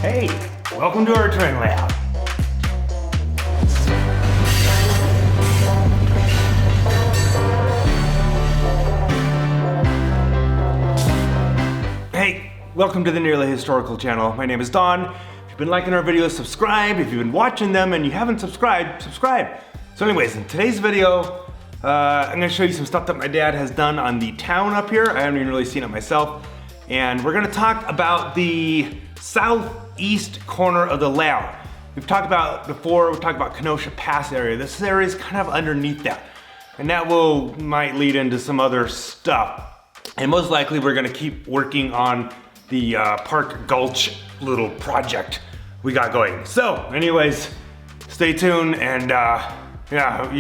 Hey, welcome to our train layout. Hey, welcome to the Nearly Historical channel. My name is Don. If you've been liking our videos, subscribe. If you've been watching them and you haven't subscribed, subscribe. So anyways, in today's video, I'm gonna show you some stuff that my dad has done on the town up here. I haven't even really seen it myself. And we're gonna talk about the southeast corner of the layout. We've talked about before, we've talked about Kenosha Pass area. This area is kind of underneath that. And that might lead into some other stuff. And most likely we're gonna keep working on the Park Gulch little project we got going. So anyways, stay tuned and yeah,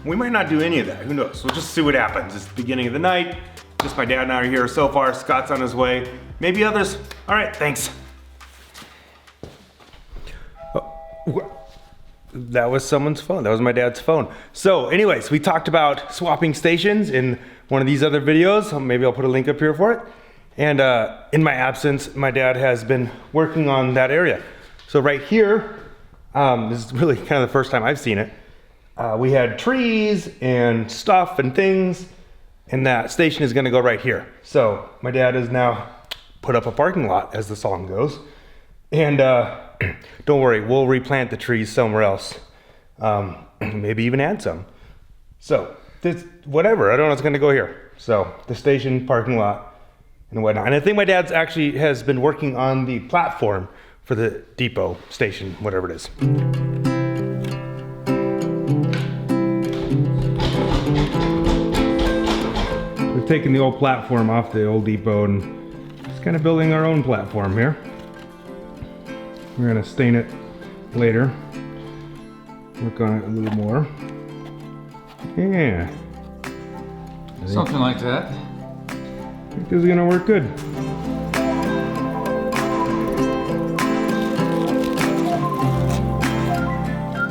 we might not do any of that, who knows? We'll just see what happens. It's the beginning of the night. Just my dad and I are here so far. Scott's on his way. Maybe others. All right, thanks. Oh, that was someone's phone. That was my dad's phone. So anyways, we talked about swapping stations in one of these other videos. Maybe I'll put a link up here for it. And in my absence, my dad has been working on that area. So right here, this is really kind of the first time I've seen it. We had trees and stuff and things. And that station is gonna go right here. So my dad has now put up a parking lot, as the song goes. And don't worry, we'll replant the trees somewhere else. Maybe even add some. So this, whatever, I don't know what's gonna go here. So the station, parking lot, and whatnot. And I think my dad's actually has been working on the platform for the depot station, whatever it is. Taking the old platform off the old depot and just kind of building our own platform here. We're gonna stain it later. Work on it a little more. Yeah. Something like that. I think this is gonna work good.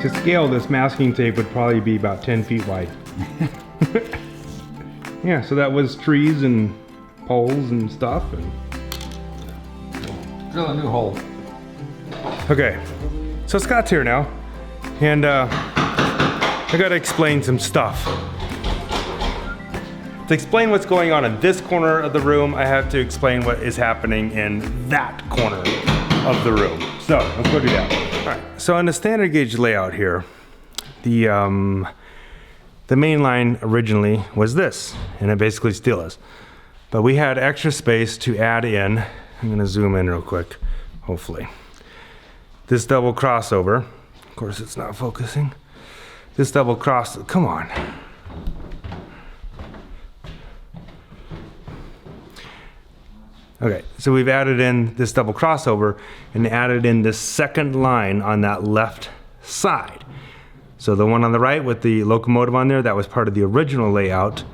To scale, this masking tape would probably be about 10 feet wide. Yeah, so that was trees and poles and stuff. And drill a new hole. okay, so Scott's here now, and I gotta explain some stuff. To explain what's going on in this corner of the room, I have to explain what is happening in that corner of the room. So let's go do that. All right, so on the standard gauge layout here, the main line originally was this, and it basically still is. But we had extra space to add in, I'm gonna zoom in real quick, hopefully. This double crossover, of course it's not focusing. This double cross, come on. Okay, so we've added in this double crossover and added in this second line on that left side. So the one on the right with the locomotive on there, that was part of the original layout.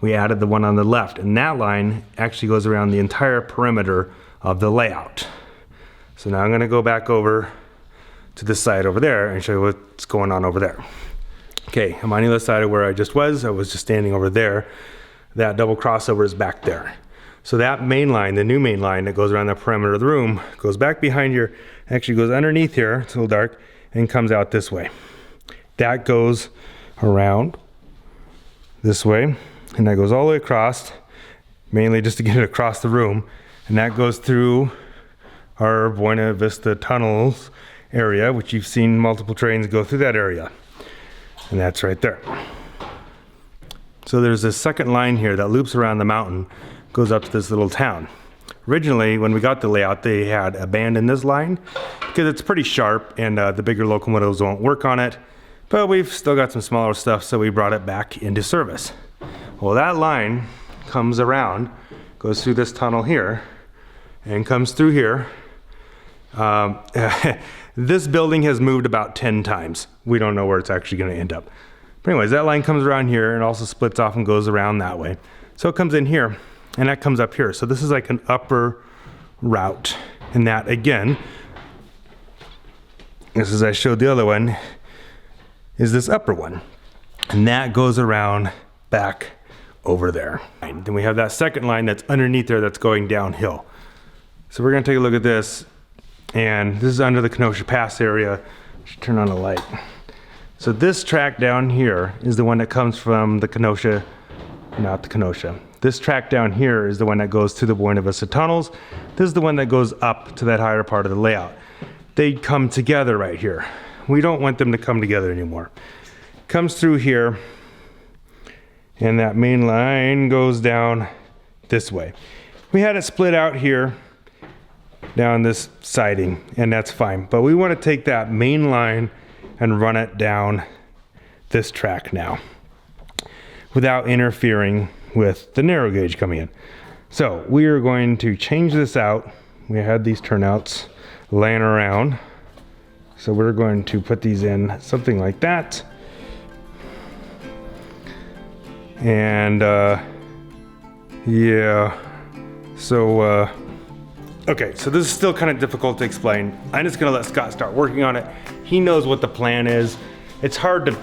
We added the one on the left, and that line actually goes around the entire perimeter of the layout. So now I'm gonna go back over to this side over there and show you what's going on over there. Okay, I'm on the other side of where I just was. I was just standing over there. That double crossover is back there. So that main line, the new main line that goes around the perimeter of the room, goes back behind here, actually goes underneath here, it's a little dark, and comes out this way. That goes around this way, and that goes all the way across, mainly just to get it across the room, and that goes through our Buena Vista tunnels area, which you've seen multiple trains go through that area, and that's right there. So there's this second line here that loops around the mountain, goes up to this little town. Originally, when we got the layout, they had abandoned this line because it's pretty sharp and the bigger locomotives won't work on it. But we've still got some smaller stuff, so we brought it back into service. Well, that line comes around, goes through this tunnel here, and comes through here. This building has moved about 10 times. We don't know where it's actually gonna end up. But anyways, that line comes around here and also splits off and goes around that way. So it comes in here, and that comes up here. So this is like an upper route. And that, again, just as I showed the other one, is this upper one. And that goes around back over there. And then we have that second line that's underneath there that's going downhill. So we're gonna take a look at this. And this is under the Kenosha Pass area. Should turn on a light. So this track down here is the one that comes from the Kenosha, not the Kenosha. This track down here is the one that goes to the Buena Vista tunnels. This is the one that goes up to that higher part of the layout. They come together right here. We don't want them to come together anymore. Comes through here, and that main line goes down this way. We had it split out here down this siding, and that's fine. But we want to take that main line and run it down this track now without interfering with the narrow gauge coming in. So we are going to change this out. We had these turnouts laying around. So we're going to put these in something like that. And yeah, so okay, so this is still kind of difficult to explain. I'm just gonna let Scott start working on it. He knows what the plan is. It's hard to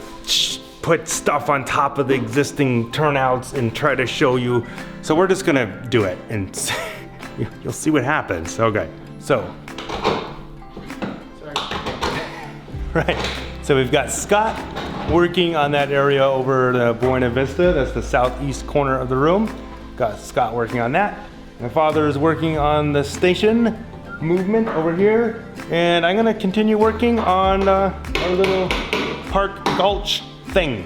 put stuff on top of the existing turnouts and try to show you. So we're just gonna do it and you'll see what happens. Okay, so. Sorry. Right, so we've got Scott working on that area over the Buena Vista. That's the southeast corner of the room. Got Scott working on that. My father is working on the station movement over here. And I'm gonna continue working on our little Park Gulch thing.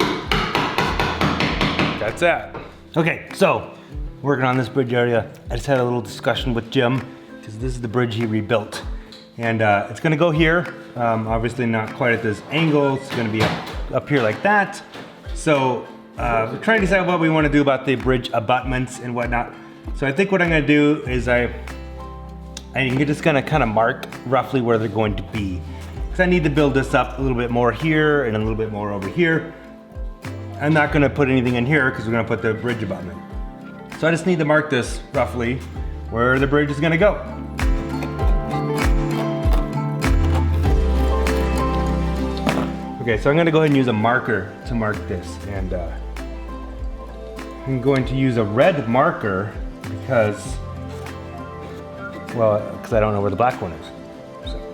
That's that. Okay, so working on this bridge area. I just had a little discussion with Jim because this is the bridge he rebuilt. And it's gonna go here. Obviously not quite at this angle. It's gonna be up here like that. So we're trying to decide what we wanna do about the bridge abutments and whatnot. So I think what I'm gonna do is I'm just gonna kind of mark roughly where they're going to be. Because I need to build this up a little bit more here and a little bit more over here. I'm not gonna put anything in here because we're gonna put the bridge abutment. So I just need to mark this roughly where the bridge is gonna go. Okay, so I'm gonna go ahead and use a marker to mark this. And I'm going to use a red marker because I don't know where the black one is. So,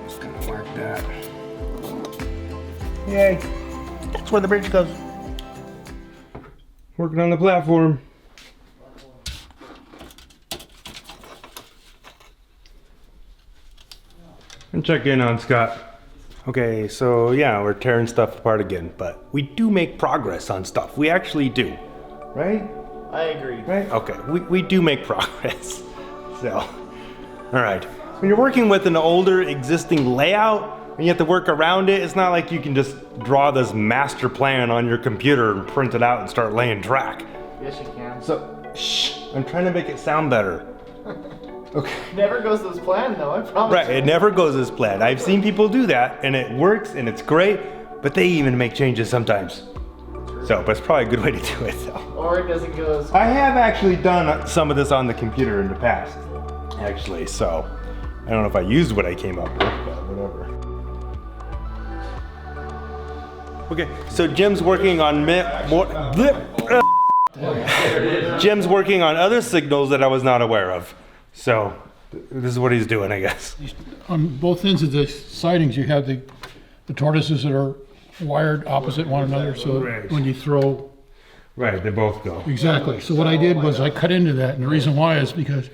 just gonna mark that. Yay, that's where the bridge goes. Working on the platform. And check in on Scott. Okay, so yeah, we're tearing stuff apart again, but we do make progress on stuff. We actually do, right? I agree. Right? Okay, we do make progress. So, all right. When you're working with an older existing layout and you have to work around it, it's not like you can just draw this master plan on your computer and print it out and start laying track. Yes, you can. So, shh, I'm trying to make it sound better. Okay. Never goes as planned though, I promise. Right, it never goes as planned. I've seen people do that and it works and it's great, but they even make changes sometimes. So, but it's probably a good way to do it though. Or it doesn't go as... I have actually done some of this on the computer in the past, actually, so I don't know if I used what I came up with, but whatever. Okay, so Jim's working on Jim's working on other signals that I was not aware of. So this is what he's doing, I guess. On both ends of the sidings, you have the tortoises that are wired opposite one another, so Right. when you throw... Right, they both go. Exactly. So what I did was I cut into that, and the reason why is because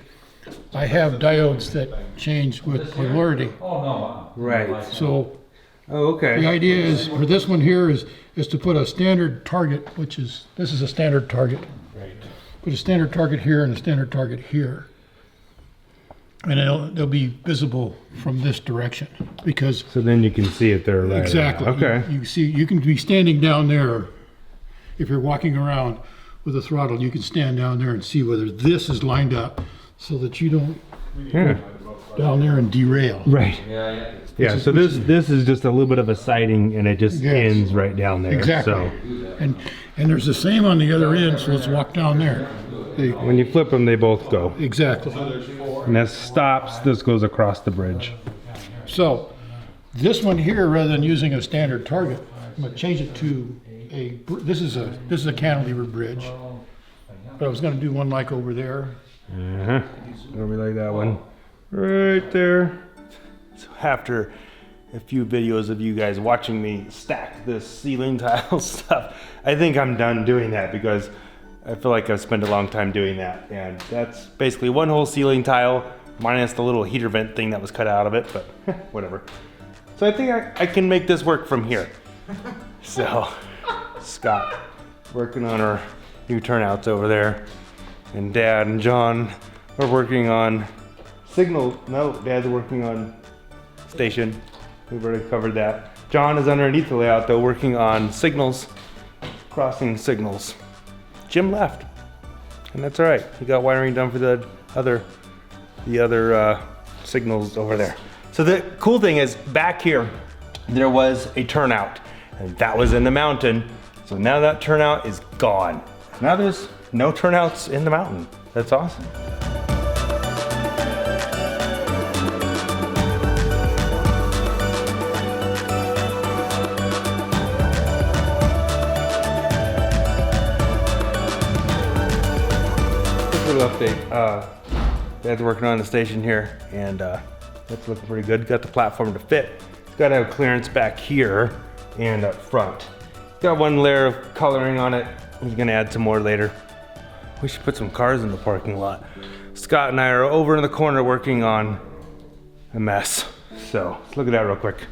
I have diodes that change with polarity. Right. So Oh, okay. the idea is, for this one here, is to put a standard target, which is, this is a standard target. Right. Put a standard target here and a standard target here. And they'll be visible from this direction, because... So then you can see it there, right? Exactly. Okay. You see, you can be standing down there. If you're walking around with a throttle, you can stand down there and see whether this is lined up so that you don't Yeah. down there and derail. Right. Yeah, so this is just a little bit of a siding and it just Yes. ends right down there. Exactly. So And there's the same on the other end, so let's walk down there. when you flip them, they both go. Exactly. And that stops, this goes across the bridge. So this one here, rather than using a standard target, I'm gonna change it to this is a cantilever bridge. But I was gonna do one like over there, Nobody like that one. Right there. So after a few videos of you guys watching me stack this ceiling tile stuff, I think I'm done doing that because I feel like I've spent a long time doing that. And that's basically one whole ceiling tile minus the little heater vent thing that was cut out of it, but whatever. So I think I can make this work from here. So Scott working on our new turnouts over there, and Dad and John are working on signal. No, Dad's working on station. We've already covered that. John is underneath the layout though, working on signals, crossing signals. Jim left, and that's all right. He got wiring done for the other signals over there. So the cool thing is back here, there was a turnout, and that was in the mountain. So now that turnout is gone. Now there's no turnouts in the mountain. That's awesome. Little update. Dad's working on the station here, and that's looking pretty good. Got the platform to fit. It's got to have clearance back here and up front. Got one layer of coloring on it. He's gonna add some more later. We should put some cars in the parking lot. Scott and I are over in the corner working on a mess. So let's look at that real quick.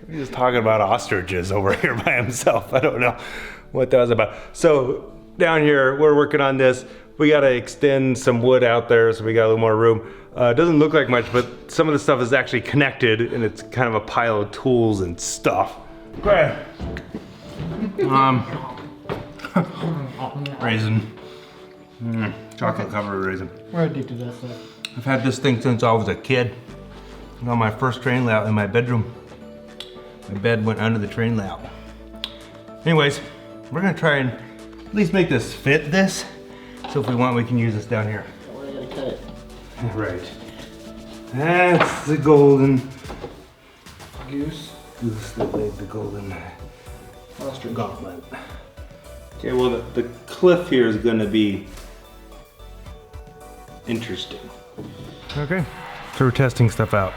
He's just talking about ostriches over here by himself. I don't know what that was about. So down here, we're working on this. We gotta extend some wood out there so we got a little more room. It doesn't look like much, but some of the stuff is actually connected and it's kind of a pile of tools and stuff. Okay. Raisin. Chocolate covered raisin. We're addicted to that stuff. I've had this thing since I was a kid. On my first train layout in my bedroom. My bed went under the train layout. Anyways, we're gonna try and at least make this fit this. So if we want, we can use this down here. We're gonna cut it. Right. That's the golden Goose. goose that laid the golden Ostrich. gauntlet. Okay, well the cliff here is gonna be interesting. Okay, so we're testing stuff out.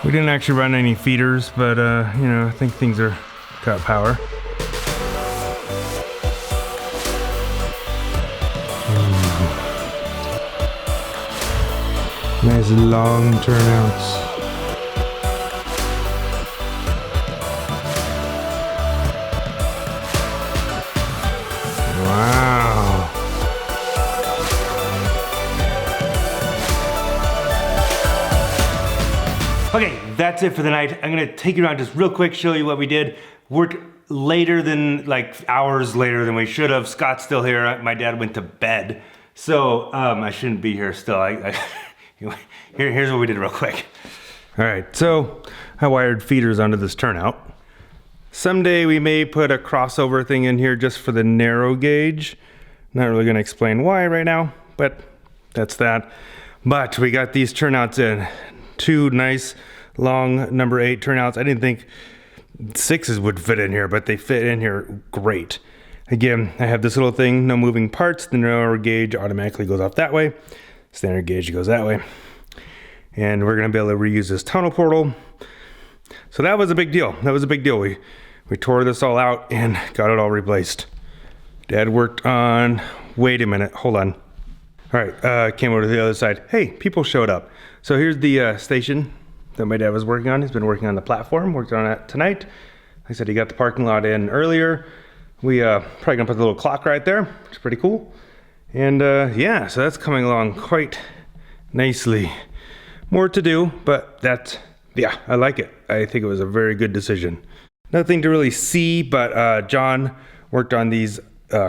We didn't actually run any feeders, but you know, I think things are got power. Nice long turnouts. Wow. Okay, that's it for the night. I'm gonna take you around just real quick, show you what we did. Worked later than, like hours later than we should have. Scott's still here. My dad went to bed. So I shouldn't be here still. Here's what we did real quick. All right, so I wired feeders onto this turnout. Someday we may put a crossover thing in here just for the narrow gauge. Not really gonna explain why right now, but that's that. But we got these turnouts in. Two nice long number 8 turnouts. I didn't think 6s would fit in here, but they fit in here great. Again, I have this little thing, no moving parts. The narrower gauge automatically goes off that way. Standard gauge goes that way. And we're gonna be able to reuse this tunnel portal. So that was a big deal. That was a big deal. We tore this all out and got it all replaced. Dad worked on, wait a minute, hold on. All right, came over to the other side. Hey, people showed up. So here's the station that my dad was working on. He's been working on the platform, worked on it tonight. Like I said, he got the parking lot in earlier. We probably gonna put the little clock right there, which is pretty cool. And yeah, so that's coming along quite nicely. More to do, but that's, yeah, I like it. I think it was a very good decision. Nothing to really see, but John worked on these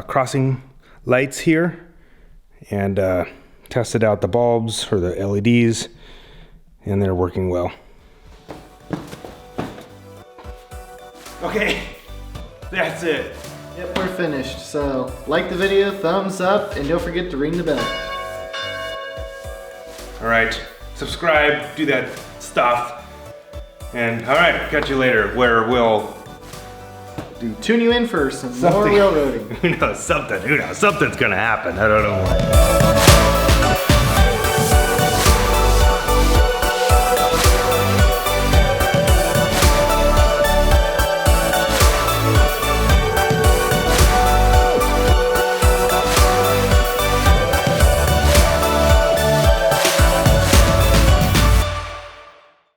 crossing lights here and tested out the bulbs for the LEDs, and they're working well. Okay, that's it. Yep, we're finished. So, like the video, thumbs up, and don't forget to ring the bell. All right, subscribe, do that stuff. And all right, catch you later, where we'll tune you in for some more railroading. Who knows? Something's gonna happen. I don't know what.